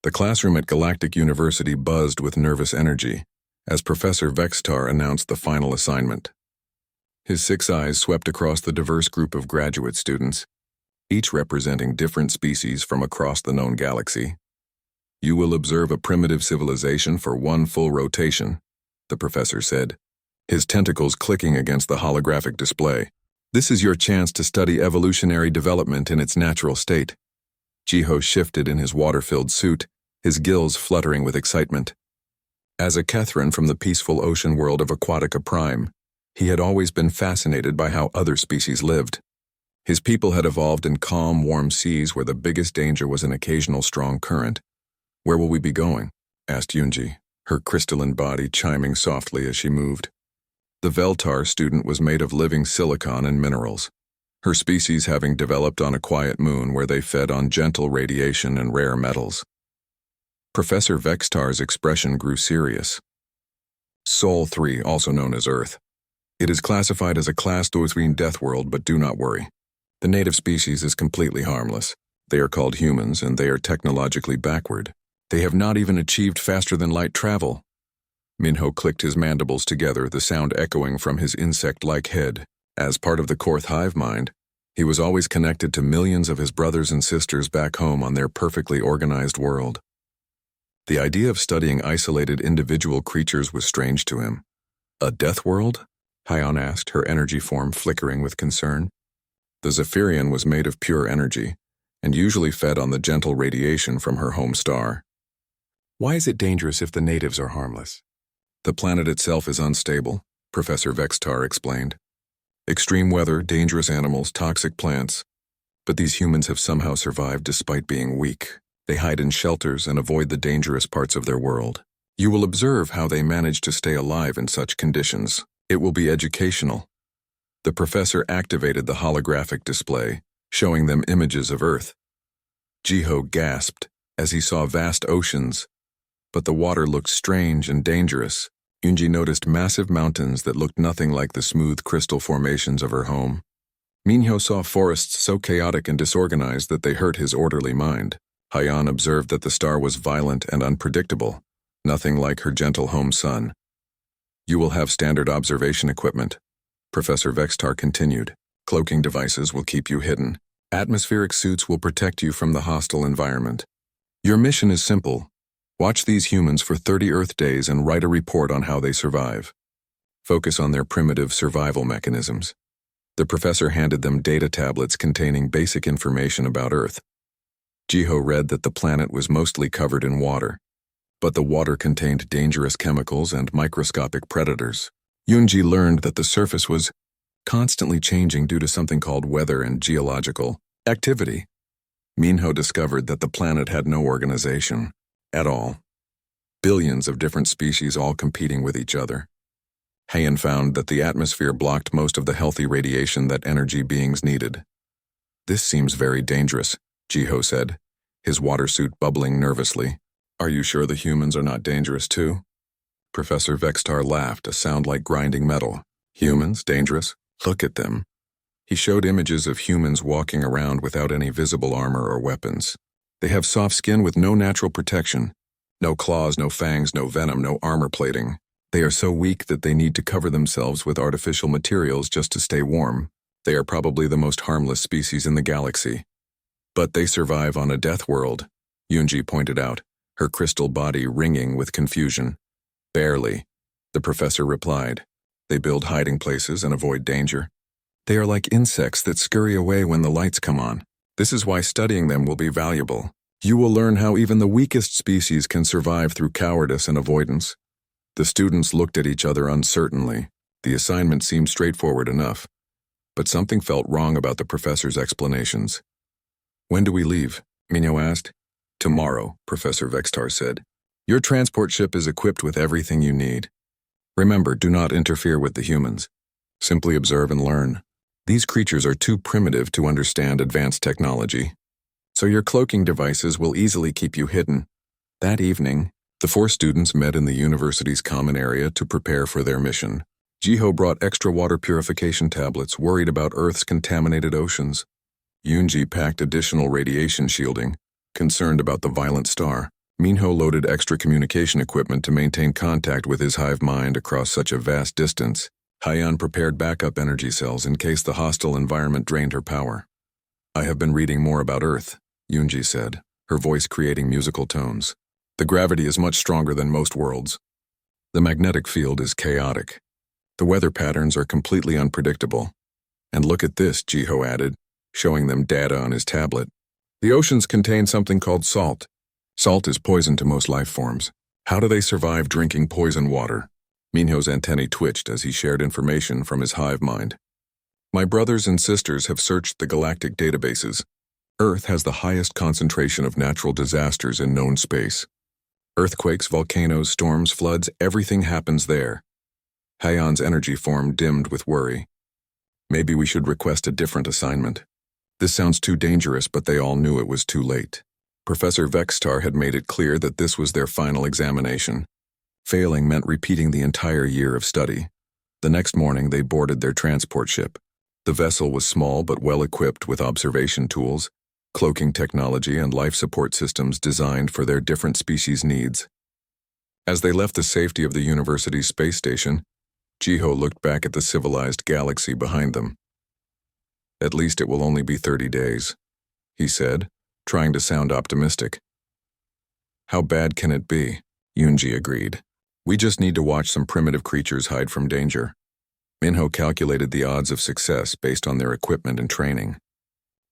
The classroom at Galactic University buzzed with nervous energy as Professor Vextar announced the final assignment. His 6 eyes swept across the diverse group of graduate students, each representing different species from across the known galaxy. You will observe a primitive civilization for 1 full rotation, the professor said, his tentacles clicking against the holographic display. This is your chance to study evolutionary development in its natural state. Jiho shifted in his water-filled suit, his gills fluttering with excitement. As a Kethran from the peaceful ocean world of Aquatica Prime, he had always been fascinated by how other species lived. His people had evolved in calm, warm seas where the biggest danger was an occasional strong current. "Where will we be going?" asked Yunji, her crystalline body chiming softly as she moved. The Veltar student was made of living silicon and minerals, her species having developed on a quiet moon where they fed on gentle radiation and rare metals. Professor Vextar's expression grew serious. Sol 3, also known as Earth. It is classified as a Class 2 Deathworld, but do not worry. The native species is completely harmless. They are called humans, and they are technologically backward. They have not even achieved faster-than-light travel. Minho clicked his mandibles together, the sound echoing from his insect-like head. As part of the Korth hive mind, he was always connected to millions of his brothers and sisters back home on their perfectly organized world. The idea of studying isolated individual creatures was strange to him. A death world? Hyon asked, her energy form flickering with concern. The Zephyrian was made of pure energy, and usually fed on the gentle radiation from her home star. Why is it dangerous if the natives are harmless? The planet itself is unstable, Professor Vextar explained. Extreme weather, dangerous animals, toxic plants. But these humans have somehow survived despite being weak. They hide in shelters and avoid the dangerous parts of their world. You will observe how they manage to stay alive in such conditions. It will be educational. The professor activated the holographic display, showing them images of Earth. Jiho gasped as he saw vast oceans, but the water looked strange and dangerous. Yunji noticed massive mountains that looked nothing like the smooth crystal formations of her home. Minho saw forests so chaotic and disorganized that they hurt his orderly mind. Hyon observed that the star was violent and unpredictable, nothing like her gentle home sun. You will have standard observation equipment, Professor Vextar continued. Cloaking devices will keep you hidden. Atmospheric suits will protect you from the hostile environment. Your mission is simple. Watch these humans for 30 Earth days and write a report on how they survive. Focus on their primitive survival mechanisms. The professor handed them data tablets containing basic information about Earth. Jiho read that the planet was mostly covered in water, but the water contained dangerous chemicals and microscopic predators. Yunji learned that the surface was constantly changing due to something called weather and geological activity. Minho discovered that the planet had no organization at all. Billions of different species all competing with each other. Hayan found that the atmosphere blocked most of the healthy radiation that energy beings needed. This seems very dangerous, Jiho said, his water suit bubbling nervously. Are you sure the humans are not dangerous too? Professor Vextar laughed, a sound like grinding metal. Humans, dangerous? Look at them. He showed images of humans walking around without any visible armor or weapons. They have soft skin with no natural protection. No claws, no fangs, no venom, no armor plating. They are so weak that they need to cover themselves with artificial materials just to stay warm. They are probably the most harmless species in the galaxy. But they survive on a death world, Yunji pointed out, her crystal body ringing with confusion. Barely, the professor replied. They build hiding places and avoid danger. They are like insects that scurry away when the lights come on. This is why studying them will be valuable. You will learn how even the weakest species can survive through cowardice and avoidance. The students looked at each other uncertainly. The assignment seemed straightforward enough, but something felt wrong about the professor's explanations. When do we leave? Minho asked. Tomorrow, Professor Vextar said. Your transport ship is equipped with everything you need. Remember, do not interfere with the humans. Simply observe and learn. These creatures are too primitive to understand advanced technology, so your cloaking devices will easily keep you hidden. That evening, the 4 students met in the university's common area to prepare for their mission. Jiho brought extra water purification tablets, worried about Earth's contaminated oceans. Yunji packed additional radiation shielding, concerned about the violent star. Minho loaded extra communication equipment to maintain contact with his hive mind across such a vast distance. Haiyan prepared backup energy cells in case the hostile environment drained her power. I have been reading more about Earth, Yunji said, her voice creating musical tones. The gravity is much stronger than most worlds. The magnetic field is chaotic. The weather patterns are completely unpredictable. And look at this, Jiho added, showing them data on his tablet. The oceans contain something called salt. Salt is poison to most life forms. How do they survive drinking poison water? Minho's antennae twitched as he shared information from his hive mind. My brothers and sisters have searched the galactic databases. Earth has the highest concentration of natural disasters in known space. Earthquakes, volcanoes, storms, floods, everything happens there. Haiyan's energy form dimmed with worry. Maybe we should request a different assignment. This sounds too dangerous, but they all knew it was too late. Professor Vextar had made it clear that this was their final examination. Failing meant repeating the entire year of study. The next morning, they boarded their transport ship. The vessel was small but well-equipped with observation tools, cloaking technology, and life support systems designed for their different species' needs. As they left the safety of the university's space station, Jiho looked back at the civilized galaxy behind them. At least it will only be 30 days, he said, trying to sound optimistic. How bad can it be? Yunji agreed. We just need to watch some primitive creatures hide from danger. Minho calculated the odds of success based on their equipment and training.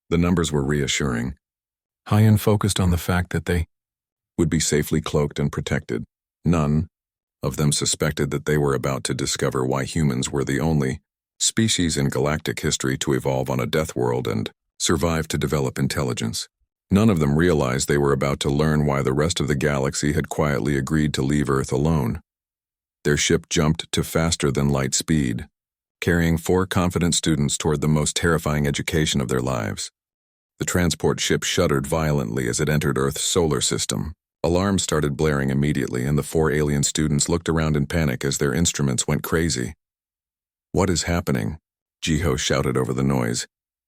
The numbers were reassuring. Haiyan focused on the fact that they would be safely cloaked and protected. None of them suspected that they were about to discover why humans were the only species in galactic history to evolve on a death world and survive to develop intelligence. None of them realized they were about to learn why the rest of the galaxy had quietly agreed to leave Earth alone. Their ship jumped to faster-than-light speed, carrying 4 confident students toward the most terrifying education of their lives. The transport ship shuddered violently as it entered Earth's solar system. Alarms started blaring immediately, and the 4 alien students looked around in panic as their instruments went crazy. What is happening? Jiho shouted over the noise,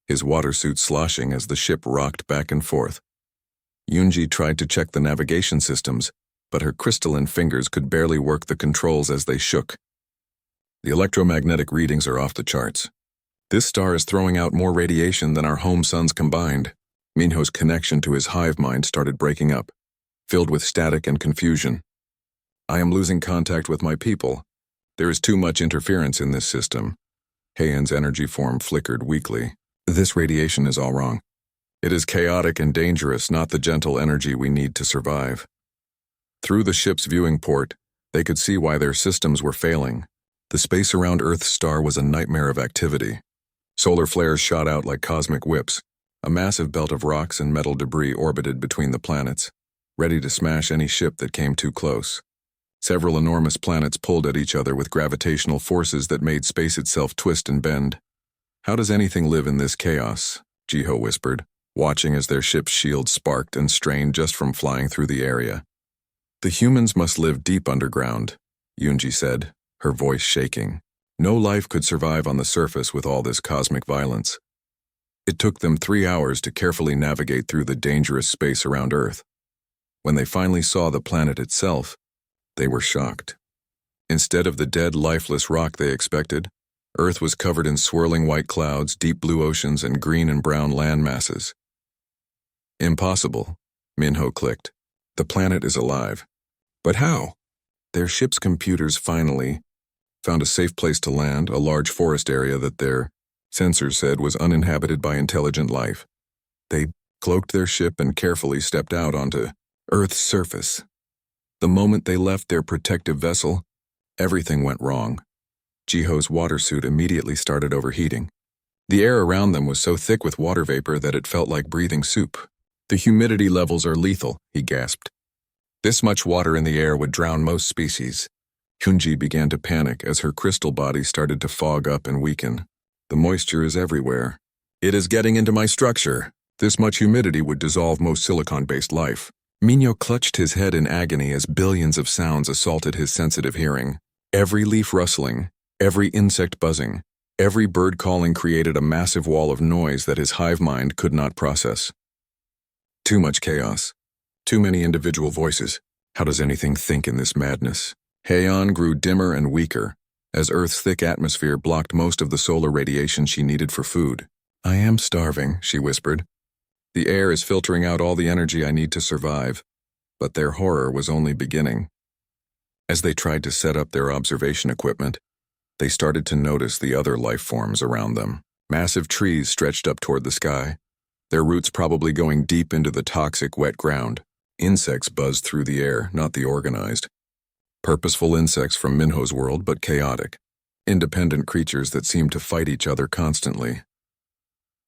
his water suit sloshing as the ship rocked back and forth. Yunji tried to check the navigation systems, but her crystalline fingers could barely work the controls as they shook. The electromagnetic readings are off the charts. This star is throwing out more radiation than our home suns combined. Minho's connection to his hive mind started breaking up, filled with static and confusion. I am losing contact with my people. There is too much interference in this system. Haiyan's energy form flickered weakly. This radiation is all wrong. It is chaotic and dangerous, not the gentle energy we need to survive. Through the ship's viewing port, they could see why their systems were failing. The space around Earth's star was a nightmare of activity. Solar flares shot out like cosmic whips. A massive belt of rocks and metal debris orbited between the planets, ready to smash any ship that came too close. Several enormous planets pulled at each other with gravitational forces that made space itself twist and bend. How does anything live in this chaos? Jiho whispered, watching as their ship's shields sparked and strained just from flying through the area. The humans must live deep underground, Yunji said, her voice shaking. No life could survive on the surface with all this cosmic violence. It took them 3 hours to carefully navigate through the dangerous space around Earth. When they finally saw the planet itself, they were shocked. Instead of the dead, lifeless rock they expected, Earth was covered in swirling white clouds, deep blue oceans, and green and brown land masses. Impossible, Minho clicked. The planet is alive. But how? Their ship's computers finally found a safe place to land, a large forest area that their sensors said was uninhabited by intelligent life. They cloaked their ship and carefully stepped out onto Earth's surface. The moment they left their protective vessel, everything went wrong. Jiho's water suit immediately started overheating. The air around them was so thick with water vapor that it felt like breathing soup. The humidity levels are lethal, he gasped. This much water in the air would drown most species. Yunji began to panic as her crystal body started to fog up and weaken. The moisture is everywhere. It is getting into my structure. This much humidity would dissolve most silicon-based life. Minho clutched his head in agony as billions of sounds assaulted his sensitive hearing. Every leaf rustling, every insect buzzing, every bird calling created a massive wall of noise that his hive mind could not process. Too much chaos. Too many individual voices. How does anything think in this madness? Heian grew dimmer and weaker, as Earth's thick atmosphere blocked most of the solar radiation she needed for food. I am starving, she whispered. The air is filtering out all the energy I need to survive. But their horror was only beginning. As they tried to set up their observation equipment, they started to notice the other life forms around them. Massive trees stretched up toward the sky, their roots probably going deep into the toxic, wet ground. Insects buzzed through the air, not the organized. Purposeful insects from Minho's world, but chaotic. Independent creatures that seemed to fight each other constantly.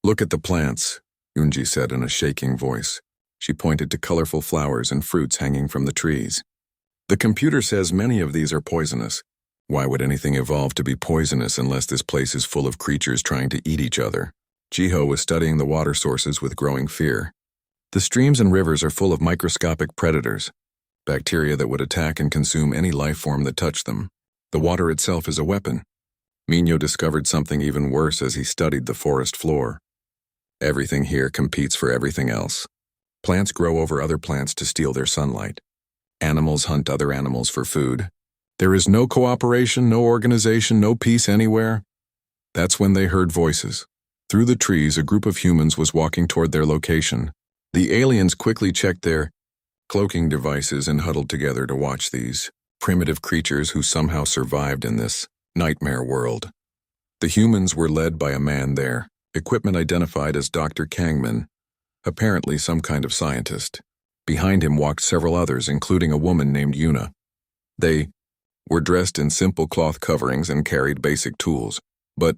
Look at the plants, Yunji said in a shaking voice. She pointed to colorful flowers and fruits hanging from the trees. The computer says many of these are poisonous. Why would anything evolve to be poisonous unless this place is full of creatures trying to eat each other? Jiho was studying the water sources with growing fear. The streams and rivers are full of microscopic predators, bacteria that would attack and consume any life form that touched them. The water itself is a weapon. Minho discovered something even worse as he studied the forest floor. Everything here competes for everything else. Plants grow over other plants to steal their sunlight. Animals hunt other animals for food. There is no cooperation, no organization, no peace anywhere. That's when they heard voices. Through the trees, a group of humans was walking toward their location. The aliens quickly checked their cloaking devices and huddled together to watch these primitive creatures who somehow survived in this nightmare world. The humans were led by a man there, equipment identified as Dr. Kangman, apparently some kind of scientist. Behind him walked several others, including a woman named Yuna. They were dressed in simple cloth coverings and carried basic tools, but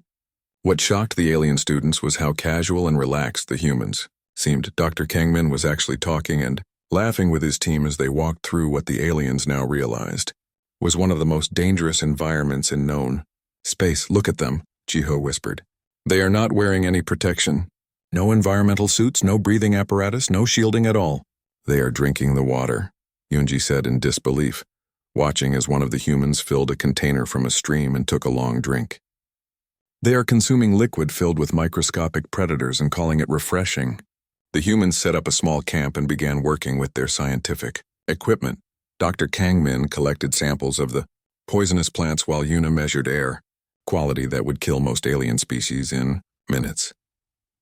what shocked the alien students was how casual and relaxed the humans seemed. Dr. Kangman was actually talking and laughing with his team as they walked through what the aliens now realized was one of the most dangerous environments in known space. Look at them, Jiho whispered. They are not wearing any protection. No environmental suits, no breathing apparatus, no shielding at all. They are drinking the water, Yunji said in disbelief, watching as one of the humans filled a container from a stream and took a long drink. They are consuming liquid filled with microscopic predators and calling it refreshing. The humans set up a small camp and began working with their scientific equipment. Dr. Kangmin collected samples of the poisonous plants while Yuna measured air, quality that would kill most alien species in minutes.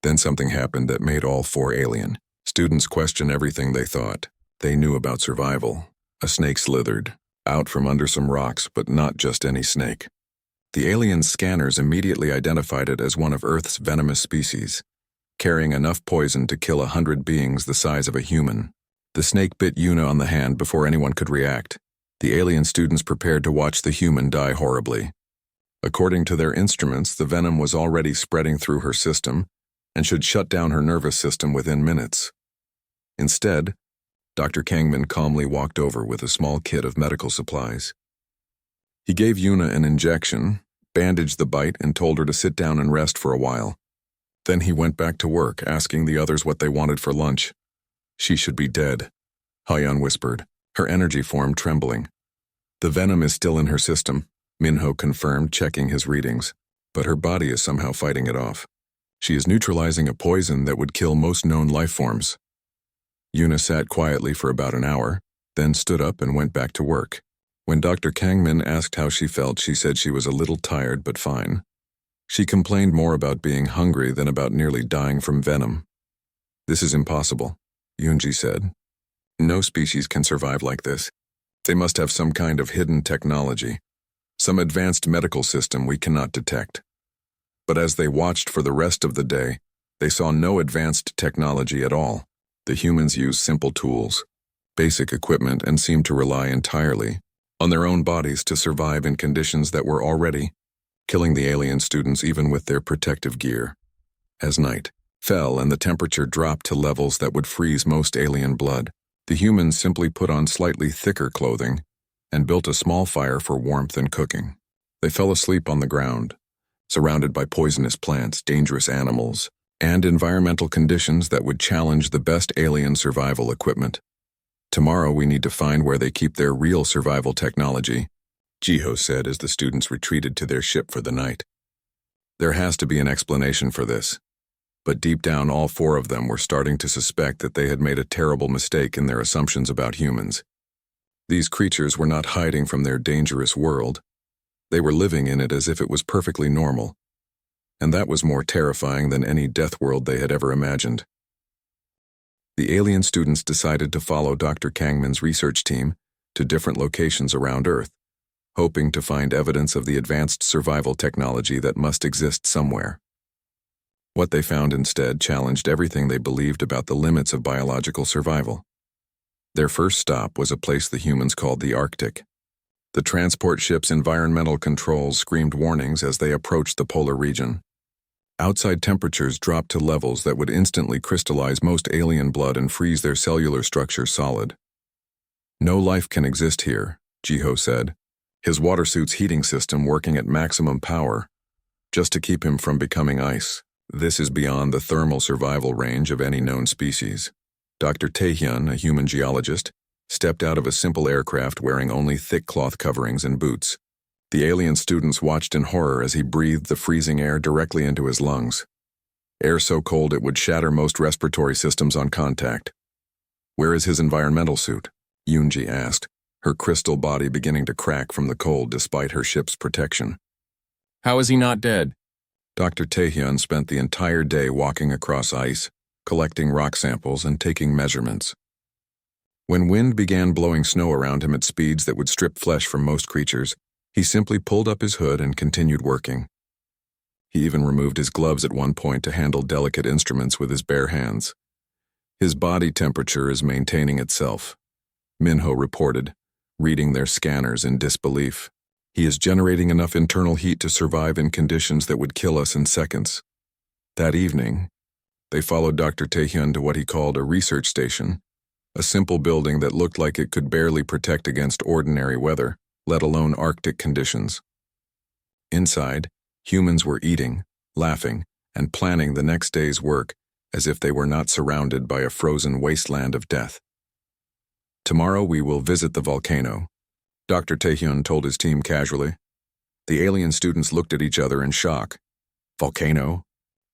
Then something happened that made all four alien students question everything they thought they knew about survival. A snake slithered out from under some rocks, but not just any snake. The alien scanners immediately identified it as one of Earth's venomous species, carrying enough poison to kill 100 beings the size of a human. The snake bit Yuna on the hand before anyone could react. The alien students prepared to watch the human die horribly. According to their instruments, the venom was already spreading through her system and should shut down her nervous system within minutes. Instead, Dr. Kangman calmly walked over with a small kit of medical supplies. He gave Yuna an injection, bandaged the bite, and told her to sit down and rest for a while. Then he went back to work, asking the others what they wanted for lunch. She should be dead, Hyan whispered, her energy form trembling. The venom is still in her system, Minho confirmed, checking his readings, but her body is somehow fighting it off. She is neutralizing a poison that would kill most known life forms. Yuna sat quietly for about an hour, then stood up and went back to work. When Dr. Kangman asked how she felt, she said she was a little tired but fine. She complained more about being hungry than about nearly dying from venom. This is impossible, Yunji said. No species can survive like this. They must have some kind of hidden technology, some advanced medical system we cannot detect. But as they watched for the rest of the day, they saw no advanced technology at all. The humans used simple tools, basic equipment, and seemed to rely entirely on their own bodies to survive in conditions that were already killing the alien students even with their protective gear. As night fell and the temperature dropped to levels that would freeze most alien blood, the humans simply put on slightly thicker clothing and built a small fire for warmth and cooking. They fell asleep on the ground, surrounded by poisonous plants, dangerous animals, and environmental conditions that would challenge the best alien survival equipment. Tomorrow we need to find where they keep their real survival technology, Jiho said as the students retreated to their ship for the night. There has to be an explanation for this. But deep down, all four of them were starting to suspect that they had made a terrible mistake in their assumptions about humans. These creatures were not hiding from their dangerous world. They were living in it as if it was perfectly normal. And that was more terrifying than any death world they had ever imagined. The alien students decided to follow Dr. Kangman's research team to different locations around Earth, hoping to find evidence of the advanced survival technology that must exist somewhere. What they found instead challenged everything they believed about the limits of biological survival. Their first stop was a place the humans called the Arctic. The transport ship's environmental controls screamed warnings as they approached the polar region. Outside temperatures dropped to levels that would instantly crystallize most alien blood and freeze their cellular structure solid. "No life can exist here," Jiho said, his water suit's heating system working at maximum power, just to keep him from becoming ice. "This is beyond the thermal survival range of any known species." Dr. Taehyun, a human geologist, stepped out of a simple aircraft wearing only thick cloth coverings and boots. The alien students watched in horror as he breathed the freezing air directly into his lungs. Air so cold it would shatter most respiratory systems on contact. "Where is his environmental suit?" Yoonji asked, her crystal body beginning to crack from the cold despite her ship's protection. "How is he not dead?" Dr. Taehyun spent the entire day walking across ice, collecting rock samples and taking measurements. When wind began blowing snow around him at speeds that would strip flesh from most creatures, he simply pulled up his hood and continued working. He even removed his gloves at one point to handle delicate instruments with his bare hands. "His body temperature is maintaining itself," Minho reported, reading their scanners in disbelief. "He is generating enough internal heat to survive in conditions that would kill us in seconds." That evening, they followed Dr. Taehyun to what he called a research station, a simple building that looked like it could barely protect against ordinary weather, let alone Arctic conditions. Inside, humans were eating, laughing, and planning the next day's work as if they were not surrounded by a frozen wasteland of death. "Tomorrow we will visit the volcano," Dr. Taehyun told his team casually. The alien students looked at each other in shock. Volcano?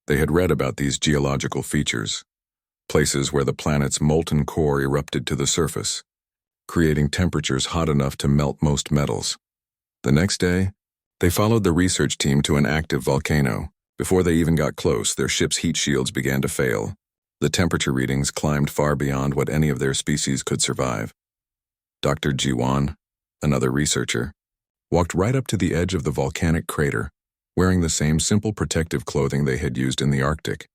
They had read about these geological features, places where the planet's molten core erupted to the surface, creating temperatures hot enough to melt most metals. The next day, they followed the research team to an active volcano. Before they even got close, their ship's heat shields began to fail. The temperature readings climbed far beyond what any of their species could survive. Dr. Jiwon, another researcher, walked right up to the edge of the volcanic crater, wearing the same simple protective clothing they had used in the Arctic.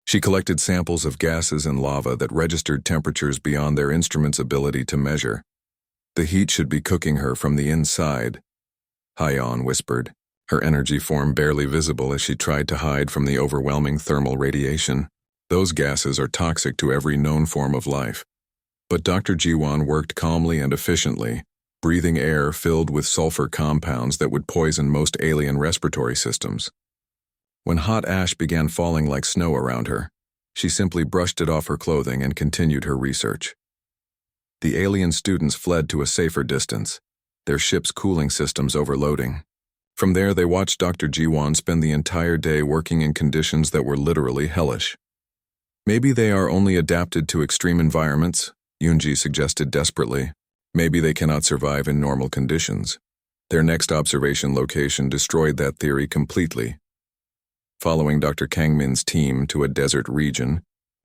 She collected samples of gases and lava that registered temperatures beyond their instrument's ability to measure. "The heat should be cooking her from the inside," Hyeon whispered, her energy form barely visible as she tried to hide from the overwhelming thermal radiation. "Those gases are toxic to every known form of life." But Dr. Jiwon worked calmly and efficiently, breathing air filled with sulfur compounds that would poison most alien respiratory systems. When hot ash began falling like snow around her, she simply brushed it off her clothing and continued her research. The alien students fled to a safer distance, their ship's cooling systems overloading. From there, they watched Dr. Jiwon spend the entire day working in conditions that were literally hellish. "Maybe they are only adapted to extreme environments," Yoonji suggested desperately. "Maybe they cannot survive in normal conditions." Their next observation location destroyed that theory completely. Following Dr. Kangmin's team to a desert region,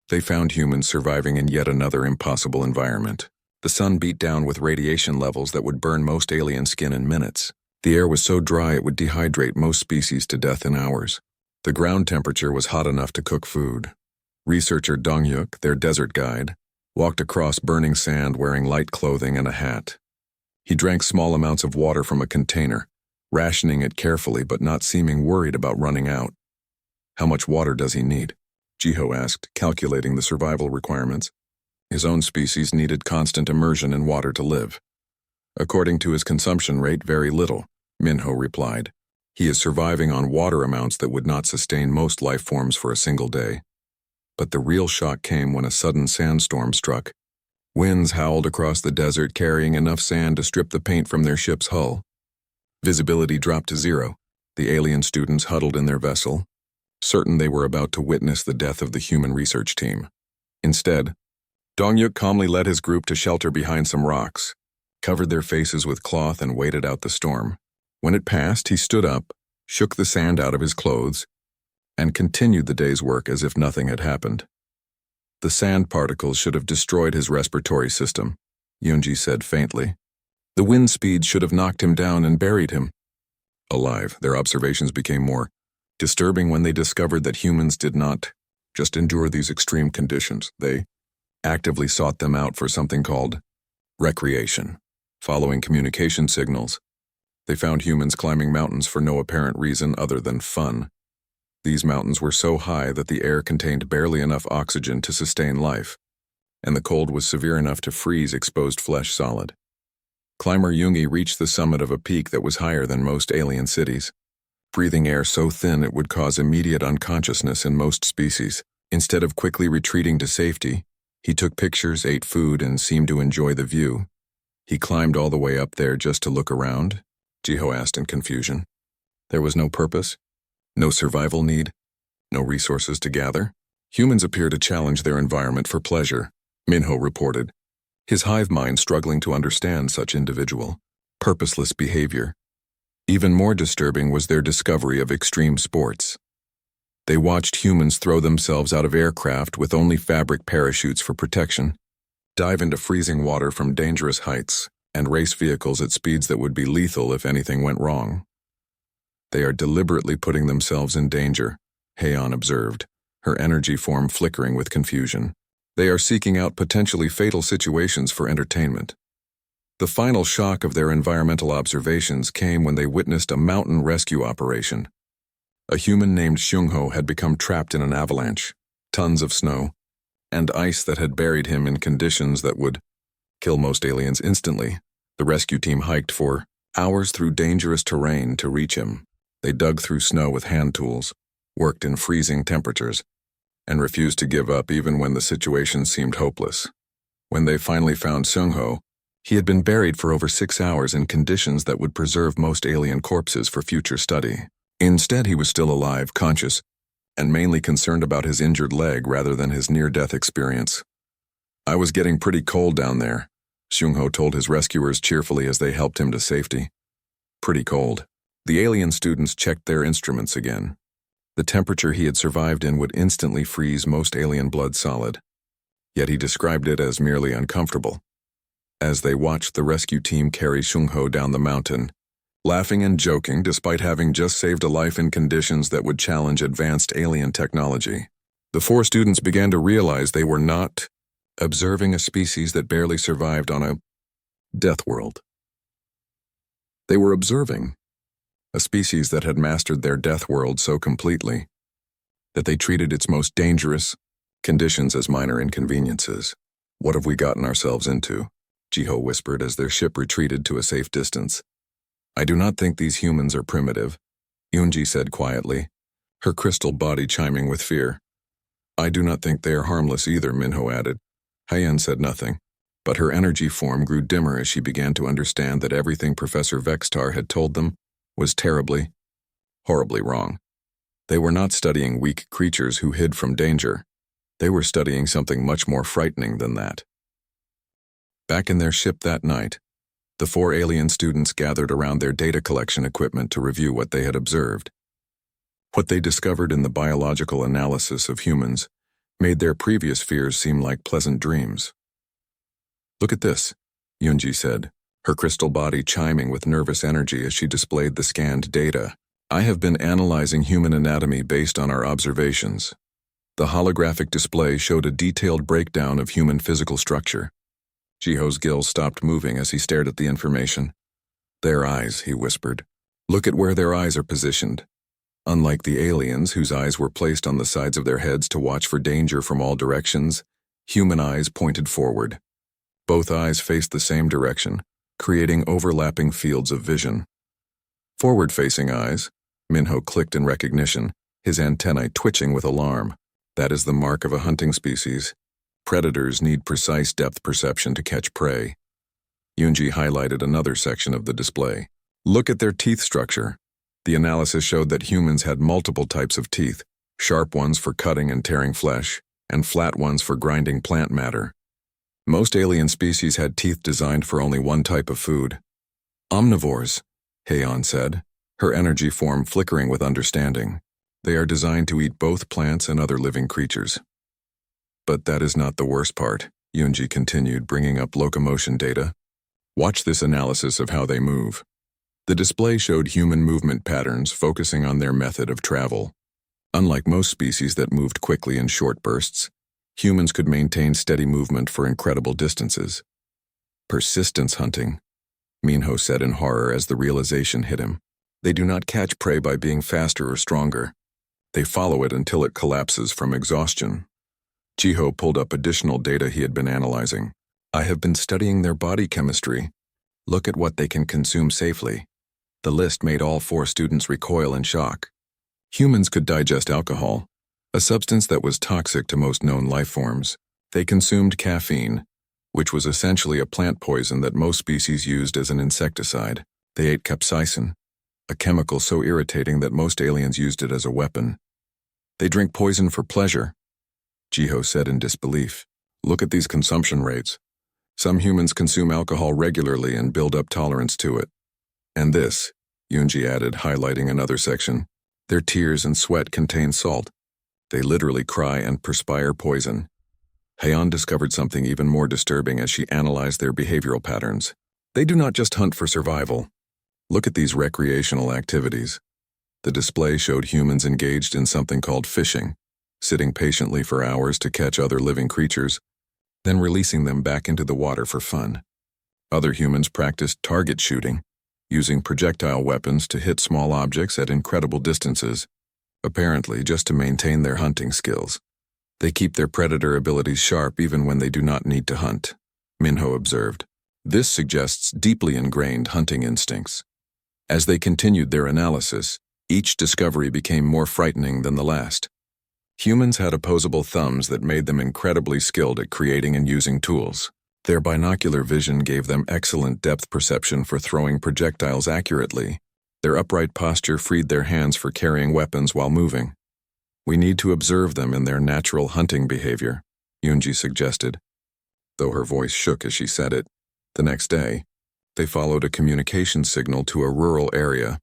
they found humans surviving in yet another impossible environment. The sun beat down with radiation levels that would burn most alien skin in minutes. The air was so dry it would dehydrate most species to death in hours. The ground temperature was hot enough to cook food. Researcher Dong-hyuk, their desert guide, walked across burning sand wearing light clothing and a hat. He drank small amounts of water from a container, rationing it carefully but not seeming worried about running out. "How much water does he need?" Jiho asked, calculating the survival requirements. His own species needed constant immersion in water to live. "According to his consumption rate, very little," Minho replied. "He is surviving on water amounts that would not sustain most life forms for a single day." But the real shock came when a sudden sandstorm struck. Winds howled across the desert, carrying enough sand to strip the paint from their ship's hull. Visibility dropped to zero. The alien students huddled in their vessel, certain they were about to witness the death of the human research team. Instead, Dongyuk calmly led his group to shelter behind some rocks, covered their faces with cloth and waited out the storm. When it passed, he stood up, shook the sand out of his clothes, and continued the day's work as if nothing had happened. The sand particles should have destroyed his respiratory system, Yunji said faintly. The wind speed should have knocked him down and buried him. Alive, their observations became more disturbing when they discovered that humans did not just endure these extreme conditions. They actively sought them out for something called recreation. Following communication signals, they found humans climbing mountains for no apparent reason other than fun. These mountains were so high that the air contained barely enough oxygen to sustain life, and the cold was severe enough to freeze exposed flesh solid. Climber Jungi reached the summit of a peak that was higher than most alien cities, breathing air so thin it would cause immediate unconsciousness in most species. Instead of quickly retreating to safety, he took pictures, ate food, and seemed to enjoy the view. He climbed all the way up there just to look around? Jiho asked in confusion. There was no purpose, no survival need, no resources to gather. Humans appear to challenge their environment for pleasure, Minho reported, his hive mind struggling to understand such individual, purposeless behavior. Even more disturbing was their discovery of extreme sports. They watched humans throw themselves out of aircraft with only fabric parachutes for protection, dive into freezing water from dangerous heights, and race vehicles at speeds that would be lethal if anything went wrong. They are deliberately putting themselves in danger, Heian observed, her energy form flickering with confusion. They are seeking out potentially fatal situations for entertainment. The final shock of their environmental observations came when they witnessed a mountain rescue operation. A human named Xiongho had become trapped in an avalanche, tons of snow, and ice that had buried him in conditions that would kill most aliens instantly. The rescue team hiked for hours through dangerous terrain to reach him. They dug through snow with hand tools, worked in freezing temperatures, and refused to give up even when the situation seemed hopeless. When they finally found Xiongho, he had been buried for over 6 hours in conditions that would preserve most alien corpses for future study. Instead, he was still alive, conscious, and mainly concerned about his injured leg rather than his near-death experience. I was getting pretty cold down there, Xiongho told his rescuers cheerfully as they helped him to safety. Pretty cold. The alien students checked their instruments again. The temperature he had survived in would instantly freeze most alien blood solid. Yet he described it as merely uncomfortable. As they watched the rescue team carry Xiongho down the mountain, laughing and joking despite having just saved a life in conditions that would challenge advanced alien technology, the 4 students began to realize they were not observing a species that barely survived on a death world. They were observing a species that had mastered their death world so completely that they treated its most dangerous conditions as minor inconveniences. What have we gotten ourselves into? Jiho whispered as their ship retreated to a safe distance. I do not think these humans are primitive, Yunji said quietly, her crystal body chiming with fear. I do not think they are harmless either, Minho added. Heian said nothing, but her energy form grew dimmer as she began to understand that everything Professor Vextar had told them was terribly, horribly wrong. They were not studying weak creatures who hid from danger. They were studying something much more frightening than that. Back in their ship that night, the 4 alien students gathered around their data collection equipment to review what they had observed. What they discovered in the biological analysis of humans made their previous fears seem like pleasant dreams. Look at this, Yunji said, her crystal body chiming with nervous energy as she displayed the scanned data. I have been analyzing human anatomy based on our observations. The holographic display showed a detailed breakdown of human physical structure. Jiho's gills stopped moving as he stared at the information. Their eyes, he whispered. Look at where their eyes are positioned. Unlike the aliens, whose eyes were placed on the sides of their heads to watch for danger from all directions, human eyes pointed forward. Both eyes faced the same direction, creating overlapping fields of vision. Forward-facing eyes, Minho clicked in recognition, his antennae twitching with alarm. That is the mark of a hunting species. Predators need precise depth perception to catch prey. Yunji highlighted another section of the display. Look at their teeth structure. The analysis showed that humans had multiple types of teeth, sharp ones for cutting and tearing flesh, and flat ones for grinding plant matter. Most alien species had teeth designed for only one type of food. Omnivores, Heian said, her energy form flickering with understanding. They are designed to eat both plants and other living creatures. But that is not the worst part, Yunji continued, bringing up locomotion data. Watch this analysis of how they move. The display showed human movement patterns focusing on their method of travel. Unlike most species that moved quickly in short bursts, humans could maintain steady movement for incredible distances. Persistence hunting, Minho said in horror as the realization hit him. They do not catch prey by being faster or stronger. They follow it until it collapses from exhaustion. Jiho pulled up additional data he had been analyzing. I have been studying their body chemistry. Look at what they can consume safely. The list made all 4 students recoil in shock. Humans could digest alcohol, a substance that was toxic to most known life forms. They consumed caffeine, which was essentially a plant poison that most species used as an insecticide. They ate capsaicin, a chemical so irritating that most aliens used it as a weapon. They drink poison for pleasure, Jiho said in disbelief. Look at these consumption rates. Some humans consume alcohol regularly and build up tolerance to it. And this, Yunji added, highlighting another section. Their tears and sweat contain salt. They literally cry and perspire poison. Heian discovered something even more disturbing as she analyzed their behavioral patterns. They do not just hunt for survival. Look at these recreational activities. The display showed humans engaged in something called fishing, sitting patiently for hours to catch other living creatures, then releasing them back into the water for fun. Other humans practiced target shooting, using projectile weapons to hit small objects at incredible distances, apparently just to maintain their hunting skills. They keep their predator abilities sharp even when they do not need to hunt, Minho observed. This suggests deeply ingrained hunting instincts. As they continued their analysis, each discovery became more frightening than the last. Humans had opposable thumbs that made them incredibly skilled at creating and using tools. Their binocular vision gave them excellent depth perception for throwing projectiles accurately. Their upright posture freed their hands for carrying weapons while moving. We need to observe them in their natural hunting behavior, Yunji suggested, though her voice shook as she said it. The next day, they followed a communication signal to a rural area,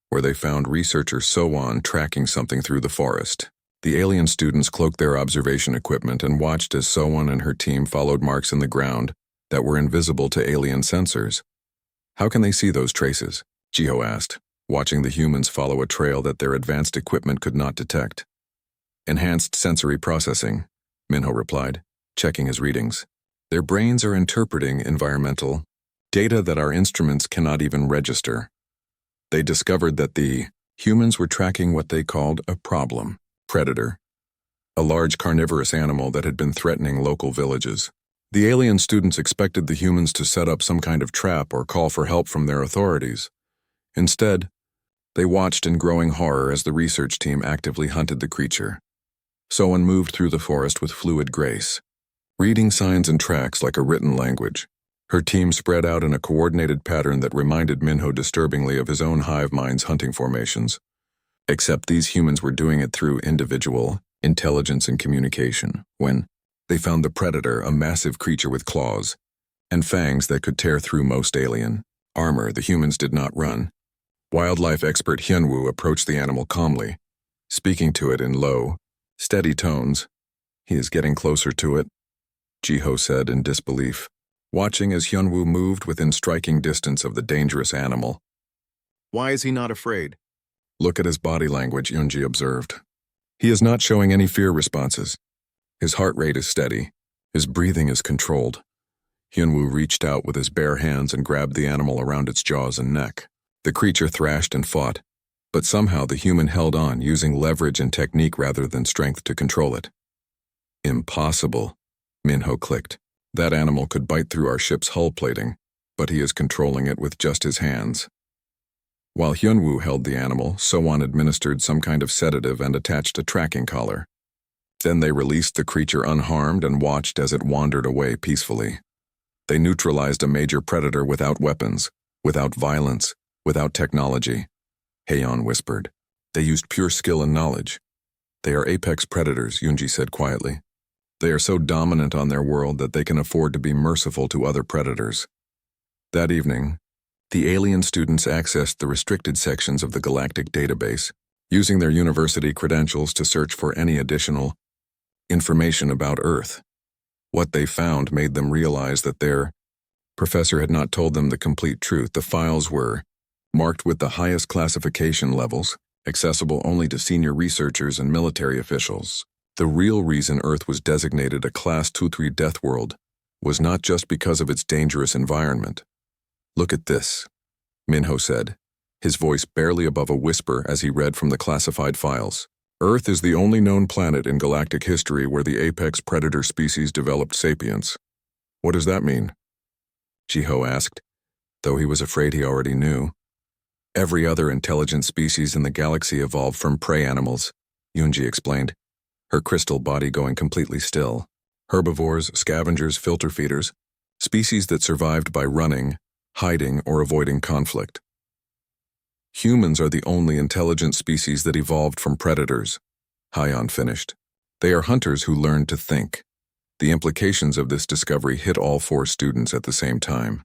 where they found researcher Sowan tracking something through the forest. The alien students cloaked their observation equipment and watched as Sowan and her team followed marks in the ground that were invisible to alien sensors. How can they see those traces? Jiho asked, watching the humans follow a trail that their advanced equipment could not detect. Enhanced sensory processing, Minho replied, checking his readings. Their brains are interpreting environmental data that our instruments cannot even register. They discovered that the humans were tracking what they called a problem predator, a large carnivorous animal that had been threatening local villages. The alien students expected the humans to set up some kind of trap or call for help from their authorities. Instead, they watched in growing horror as the research team actively hunted the creature. Sowan moved through the forest with fluid grace, reading signs and tracks like a written language. Her team spread out in a coordinated pattern that reminded Minho disturbingly of his own hive mind's hunting formations. Except these humans were doing it through individual intelligence and communication. When they found the predator, a massive creature with claws and fangs that could tear through most alien armor, the humans did not run. Wildlife expert Hyunwoo approached the animal calmly, speaking to it in low, steady tones. He is getting closer to it, Jiho said in disbelief, watching as Hyunwoo moved within striking distance of the dangerous animal. Why is he not afraid? Look at his body language, Yunji observed. He is not showing any fear responses. His heart rate is steady. His breathing is controlled. Hyunwoo reached out with his bare hands and grabbed the animal around its jaws and neck. The creature thrashed and fought, but somehow the human held on, using leverage and technique rather than strength to control it. Impossible, Minho clicked. That animal could bite through our ship's hull plating, but he is controlling it with just his hands. While Hyunwoo held the animal, Sowan administered some kind of sedative and attached a tracking collar. Then they released the creature unharmed and watched as it wandered away peacefully. They neutralized a major predator without weapons, without violence, without technology. Heian whispered. They used pure skill and knowledge. They are apex predators, Yunji said quietly. They are so dominant on their world that they can afford to be merciful to other predators. That evening, the alien students accessed the restricted sections of the Galactic database, using their university credentials to search for any additional information about Earth. What they found made them realize that their professor had not told them the complete truth. The files were marked with the highest classification levels, accessible only to senior researchers and military officials. The real reason Earth was designated a Class 2-3 death world was not just because of its dangerous environment. Look at this, Minho said, his voice barely above a whisper as he read from the classified files. Earth is the only known planet in galactic history where the apex predator species developed sapience. What does that mean? Jiho asked, though he was afraid he already knew. Every other intelligent species in the galaxy evolved from prey animals, Yunji explained, her crystal body going completely still. Herbivores, scavengers, filter feeders, species that survived by running, hiding, or avoiding conflict. Humans are the only intelligent species that evolved from predators, Hyon finished. They are hunters who learned to think. The implications of this discovery hit all four students at the same time.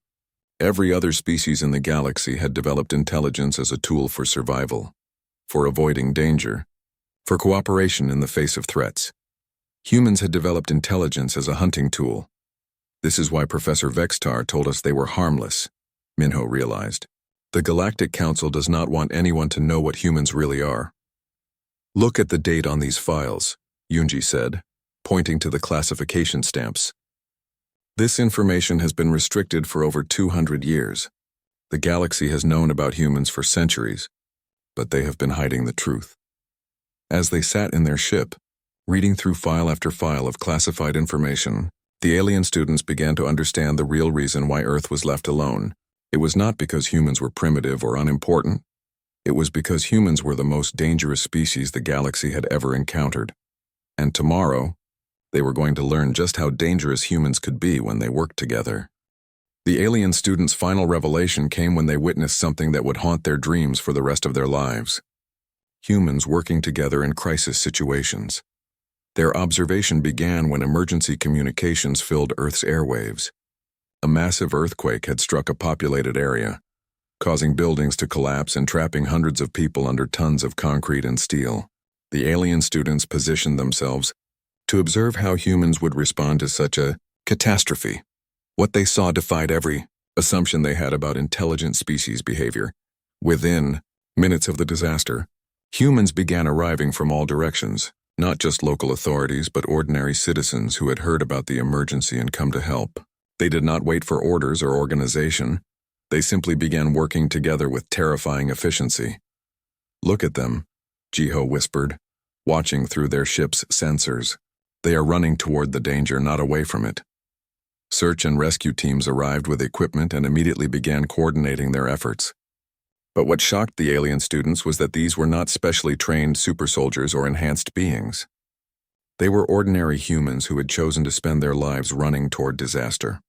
Every other species in the galaxy had developed intelligence as a tool for survival, for avoiding danger, for cooperation in the face of threats. Humans had developed intelligence as a hunting tool. This is why Professor Vextar told us they were harmless, Minho realized. The Galactic Council does not want anyone to know what humans really are. Look at the date on these files, Yunji said, pointing to the classification stamps. This information has been restricted for over 200 years. The galaxy has known about humans for centuries, but they have been hiding the truth. As they sat in their ship, reading through file after file of classified information, the alien students began to understand the real reason why Earth was left alone. It was not because humans were primitive or unimportant. It was because humans were the most dangerous species the galaxy had ever encountered. And tomorrow, they were going to learn just how dangerous humans could be when they worked together. The alien students' final revelation came when they witnessed something that would haunt their dreams for the rest of their lives. Humans working together in crisis situations. Their observation began when emergency communications filled Earth's airwaves. A massive earthquake had struck a populated area, causing buildings to collapse and trapping hundreds of people under tons of concrete and steel. The alien students positioned themselves to observe how humans would respond to such a catastrophe. What they saw defied every assumption they had about intelligent species behavior. Within minutes of the disaster, humans began arriving from all directions, not just local authorities but ordinary citizens who had heard about the emergency and come to help. They did not wait for orders or organization. They simply began working together with terrifying efficiency. Look at them, Jiho whispered, watching through their ship's sensors. They are running toward the danger, not away from it. Search and rescue teams arrived with equipment and immediately began coordinating their efforts. But what shocked the alien students was that these were not specially trained super soldiers or enhanced beings. They were ordinary humans who had chosen to spend their lives running toward disaster.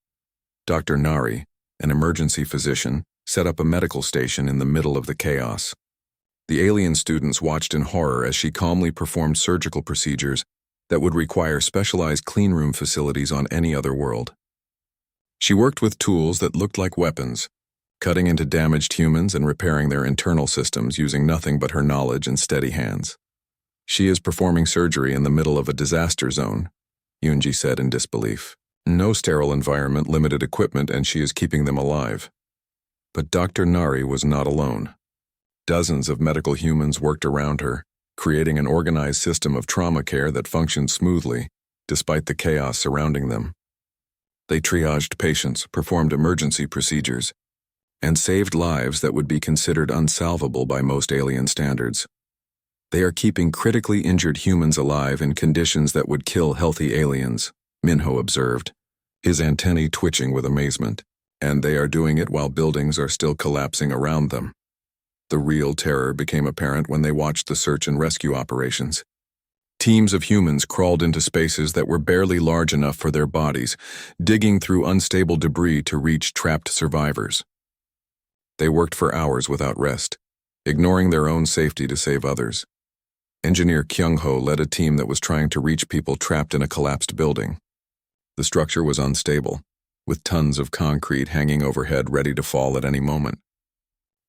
Dr. Nari, an emergency physician, set up a medical station in the middle of the chaos. The alien students watched in horror as she calmly performed surgical procedures that would require specialized cleanroom facilities on any other world. She worked with tools that looked like weapons, cutting into damaged humans and repairing their internal systems using nothing but her knowledge and steady hands. She is performing surgery in the middle of a disaster zone, Yunji said in disbelief. No sterile environment, limited equipment, and she is keeping them alive. But Dr. Nari was not alone. Dozens of medical humans worked around her, creating an organized system of trauma care that functioned smoothly, despite the chaos surrounding them. They triaged patients, performed emergency procedures, and saved lives that would be considered unsalvable by most alien standards. They are keeping critically injured humans alive in conditions that would kill healthy aliens, Minho observed, his antennae twitching with amazement. And they are doing it while buildings are still collapsing around them. The real terror became apparent when they watched the search and rescue operations. Teams of humans crawled into spaces that were barely large enough for their bodies, digging through unstable debris to reach trapped survivors. They worked for hours without rest, ignoring their own safety to save others. Engineer Kyung-ho led a team that was trying to reach people trapped in a collapsed building. The structure was unstable, with tons of concrete hanging overhead ready to fall at any moment.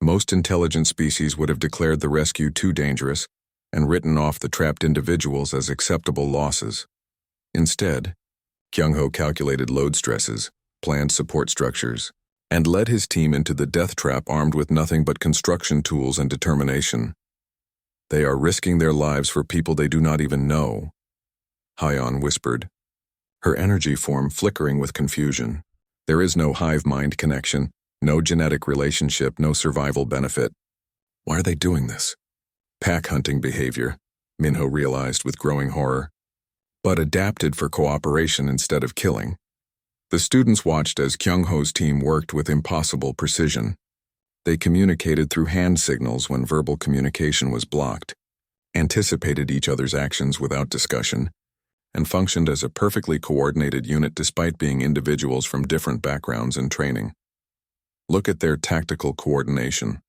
Most intelligent species would have declared the rescue too dangerous and written off the trapped individuals as acceptable losses. Instead, Kyung-ho calculated load stresses, planned support structures, and led his team into the death trap armed with nothing but construction tools and determination. They are risking their lives for people they do not even know, Hyeon whispered, her energy form flickering with confusion. There is no hive-mind connection, no genetic relationship, no survival benefit. Why are they doing this? Pack hunting behavior, Minho realized with growing horror, but adapted for cooperation instead of killing. The students watched as Kyung-ho's team worked with impossible precision. They communicated through hand signals when verbal communication was blocked, anticipated each other's actions without discussion, and functioned as a perfectly coordinated unit despite being individuals from different backgrounds and training. Look at their tactical coordination,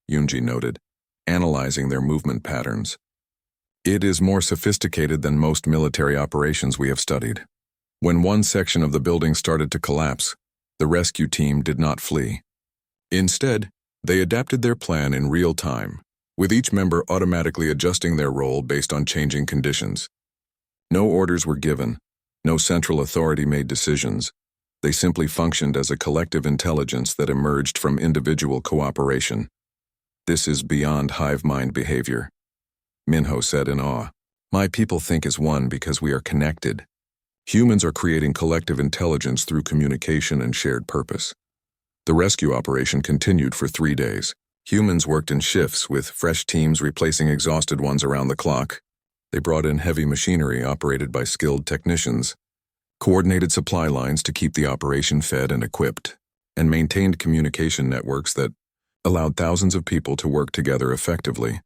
Yoonji noted, analyzing their movement patterns. It is more sophisticated than most military operations we have studied. When one section of the building started to collapse, the rescue team did not flee. Instead, they adapted their plan in real time, with each member automatically adjusting their role based on changing conditions. No orders were given, no central authority made decisions. They simply functioned as a collective intelligence that emerged from individual cooperation. This is beyond hive-mind behavior, Minho said in awe. My people think as one because we are connected. Humans are creating collective intelligence through communication and shared purpose. The rescue operation continued for 3 days. Humans worked in shifts, with fresh teams replacing exhausted ones around the clock. They brought in heavy machinery operated by skilled technicians, coordinated supply lines to keep the operation fed and equipped, and maintained communication networks that allowed thousands of people to work together effectively.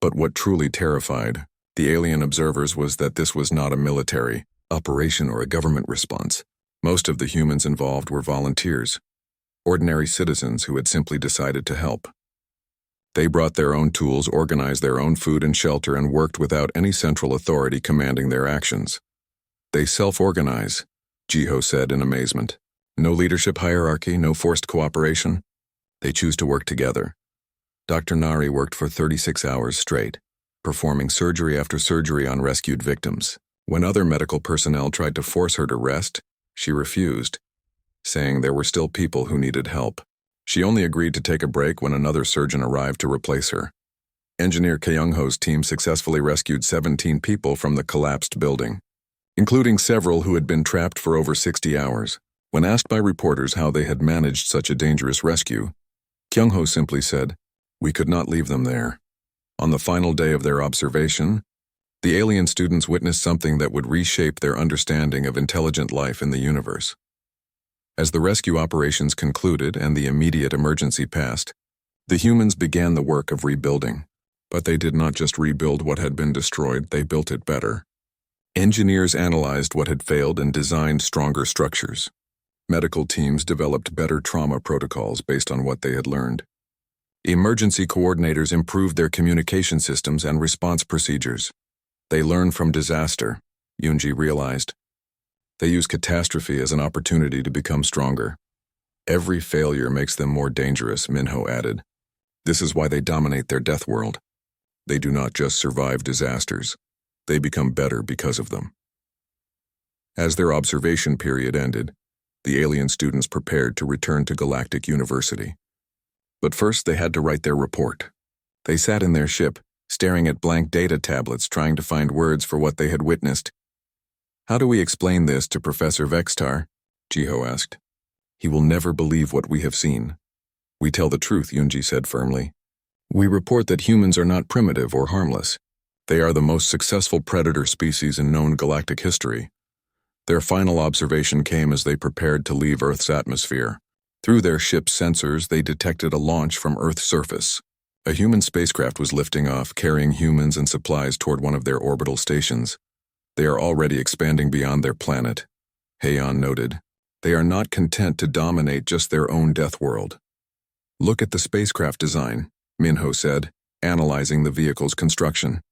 But what truly terrified the alien observers was that this was not a military operation or a government response. Most of the humans involved were volunteers, ordinary citizens who had simply decided to help. They brought their own tools, organized their own food and shelter, and worked without any central authority commanding their actions. They self-organize, Jiho said in amazement. No leadership hierarchy, no forced cooperation. They choose to work together. Dr. Nari worked for 36 hours straight, performing surgery after surgery on rescued victims. When other medical personnel tried to force her to rest, she refused, saying there were still people who needed help. She only agreed to take a break when another surgeon arrived to replace her. Engineer Kyung-ho's team successfully rescued 17 people from the collapsed building, including several who had been trapped for over 60 hours. When asked by reporters how they had managed such a dangerous rescue, Kyung-ho simply said, "We could not leave them there." On the final day of their observation, the alien students witnessed something that would reshape their understanding of intelligent life in the universe. As the rescue operations concluded and the immediate emergency passed, the humans began the work of rebuilding. But they did not just rebuild what had been destroyed, they built it better. Engineers analyzed what had failed and designed stronger structures. Medical teams developed better trauma protocols based on what they had learned. Emergency coordinators improved their communication systems and response procedures. They learned from disaster, Yoonji realized. They use catastrophe as an opportunity to become stronger. Every failure makes them more dangerous, Minho added. This is why they dominate their death world. They do not just survive disasters. They become better because of them. As their observation period ended, the alien students prepared to return to Galactic University. But first they had to write their report. They sat in their ship, staring at blank data tablets, trying to find words for what they had witnessed. How do we explain this to Professor Vextar? Jiho asked. He will never believe what we have seen. We tell the truth, Yoonji said firmly. We report that humans are not primitive or harmless. They are the most successful predator species in known galactic history. Their final observation came as they prepared to leave Earth's atmosphere. Through their ship's sensors, they detected a launch from Earth's surface. A human spacecraft was lifting off, carrying humans and supplies toward one of their orbital stations. They are already expanding beyond their planet, Haeyeon noted. They are not content to dominate just their own death world. Look at the spacecraft design, Minho said, analyzing the vehicle's construction.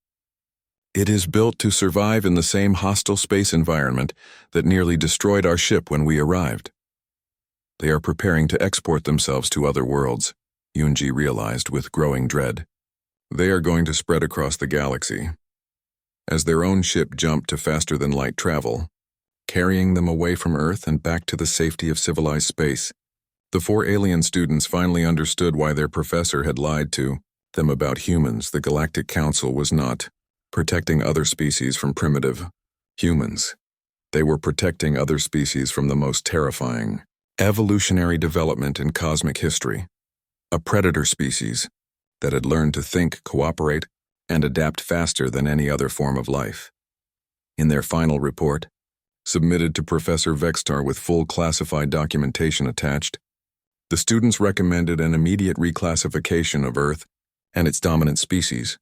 It is built to survive in the same hostile space environment that nearly destroyed our ship when we arrived. They are preparing to export themselves to other worlds, Yunji realized with growing dread. They are going to spread across the galaxy. As their own ship jumped to faster-than-light travel, carrying them away from Earth and back to the safety of civilized space, the 4 alien students finally understood why their professor had lied to them about humans. The Galactic Council was not protecting other species from primitive humans. They were protecting other species from the most terrifying evolutionary development in cosmic history, a predator species that had learned to think, cooperate, and adapt faster than any other form of life. In their final report, submitted to Professor Vextar with full classified documentation attached, the students recommended an immediate reclassification of Earth and its dominant species.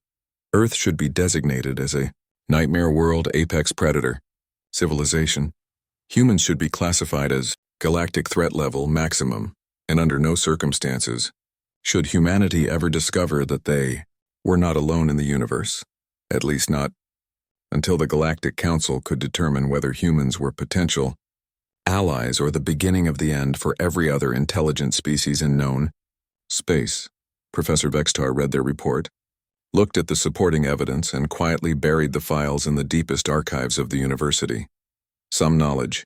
Earth should be designated as a nightmare world apex predator civilization. Humans should be classified as galactic threat level maximum, and under no circumstances should humanity ever discover that they were not alone in the universe, at least not until the Galactic Council could determine whether humans were potential allies or the beginning of the end for every other intelligent species in known space. Professor Vextar read their report, looked at the supporting evidence, and quietly buried the files in the deepest archives of the university. Some knowledge,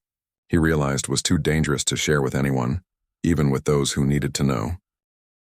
he realized, was too dangerous to share with anyone, even with those who needed to know.